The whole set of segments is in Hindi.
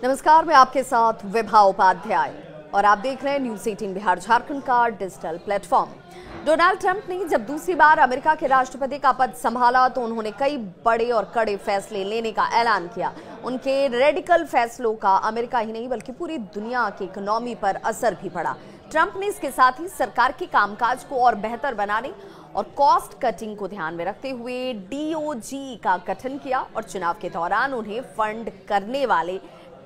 नमस्कार, मैं आपके साथ विभा उपाध्याय और आप देख रहे हैं न्यूज़ 18 बिहार झारखंड का डिजिटल प्लेटफॉर्म। डोनाल्ड ट्रंप ने जब दूसरी बार अमेरिका के राष्ट्रपति का पद संभाला तो उन्होंने कई बड़े और कड़े फैसले लेने का ऐलान किया। उनके रेडिकल फैसलों का अमेरिका ही नहीं बल्कि पूरी दुनिया की इकोनॉमी पर असर भी पड़ा। ट्रंप ने इसके साथ ही सरकार के कामकाज को और बेहतर बनाने और कॉस्ट कटिंग को ध्यान में रखते हुए डीओजी का गठन किया और चुनाव के दौरान उन्हें फंड करने वाले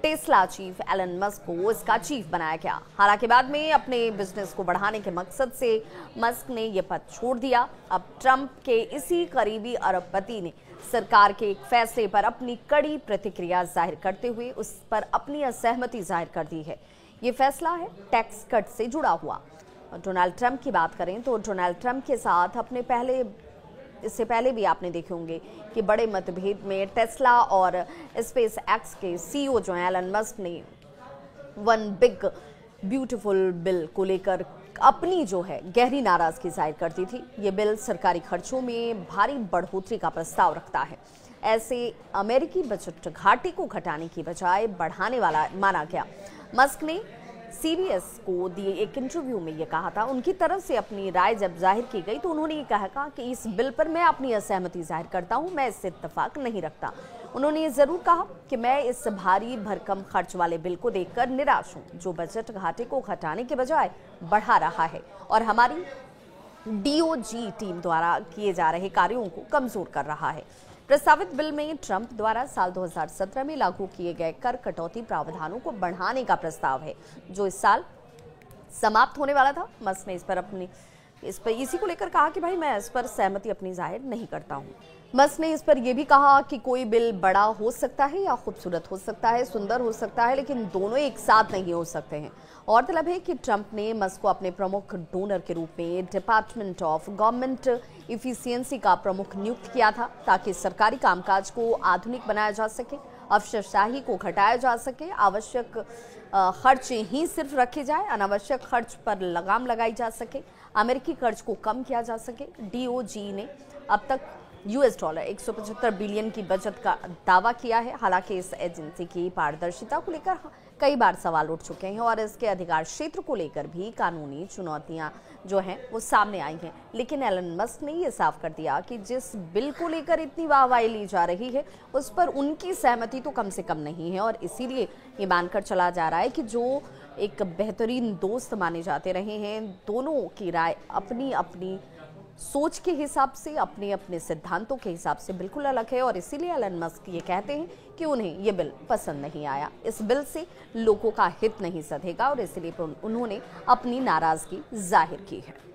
टेस्ला चीफ एलन मस्क को इसका चीफ बनाया गया। हालांकि बाद में अपने बिजनेस को बढ़ाने के मकसद से मस्क ने यह पद छोड़ दिया। अब ट्रंप के इसी करीबी अरबपति ने सरकार के एक फैसले पर अपनी कड़ी प्रतिक्रिया जाहिर करते हुए उस पर अपनी असहमति जाहिर कर दी है। ये फैसला है टैक्स कट से जुड़ा हुआ। डोनाल्ड ट्रंप की बात करें तो डोनाल्ड ट्रंप के साथ इससे पहले भी आपने देखे होंगे कि बड़े मतभेद में टेस्ला और स्पेस एक्स के सीईओ जो हैं एलन मस्क ने वन बिग ब्यूटीफुल बिल को लेकर अपनी जो है गहरी नाराजगी जाहिर कर दी थी। ये बिल सरकारी खर्चों में भारी बढ़ोतरी का प्रस्ताव रखता है। ऐसे अमेरिकी बजट घाटे को घटाने की बजाय बढ़ाने वाला माना गया। मस्क ने सीबीएस को दिए एक इंटरव्यू में ये कहा था। उनकी तरफ से अपनी राय जब जाहिर की गई तो उन्होंने ये कहा कि इस बिल पर मैं अपनी असहमति जाहिर करता हूं, मैं इससे इत्तेफाक नहीं रखता। उन्होंने ये जरूर कहा कि मैं इस भारी भरकम खर्च वाले बिल को देखकर निराश हूं, जो बजट घाटे को घटाने के बजाय बढ़ा रहा है और हमारी डीओजी टीम द्वारा किए जा रहे कार्यों को कमजोर कर रहा है। प्रस्तावित बिल में ट्रंप द्वारा साल 2017 में लागू किए गए कर कटौती प्रावधानों को बढ़ाने का प्रस्ताव है, जो इस साल समाप्त होने वाला था। मस्क ने इस पर इसी को लेकर कहा कि भाई मैं इस पर सहमति अपनी जाहिर नहीं करता हूं। मस्क ने इस पर यह भी कहा कि कोई बिल बड़ा हो सकता है या खूबसूरत हो सकता है, सुंदर हो सकता है, लेकिन दोनों एक साथ नहीं हो सकते हैं। गौरतलब है कि ट्रंप ने मस्क को अपने प्रमुख डोनर के रूप में डिपार्टमेंट ऑफ गवर्नमेंट इफिशियंसी का प्रमुख नियुक्त किया था, ताकि सरकारी कामकाज को आधुनिक बनाया जा सके, अफसरशाही को घटाया जा सके, आवश्यक खर्च ही सिर्फ रखे जाए, अनावश्यक खर्च पर लगाम लगाई जा सके, अमेरिकी कर्ज को कम किया जा सके। डीओजी ने अब तक $175 बिलियन की बचत का दावा किया है। हालांकि इस एजेंसी की पारदर्शिता को लेकर कई बार सवाल उठ चुके हैं और इसके अधिकार क्षेत्र को लेकर भी कानूनी चुनौतियां जो हैं वो सामने आई हैं। लेकिन एलन मस्क ने ये साफ कर दिया कि जिस बिल को लेकर इतनी वाहवाही ली जा रही है उस पर उनकी सहमति तो कम से कम नहीं है और इसीलिए ये मानकर चला जा रहा है कि जो एक बेहतरीन दोस्त माने जाते रहे हैं, दोनों की राय अपनी अपनी सोच के हिसाब से, अपने अपने सिद्धांतों के हिसाब से बिल्कुल अलग है और इसीलिए एलन मस्क ये कहते हैं कि उन्हें ये बिल पसंद नहीं आया। इस बिल से लोगों का हित नहीं सधेगा और इसीलिए उन्होंने अपनी नाराजगी जाहिर की है।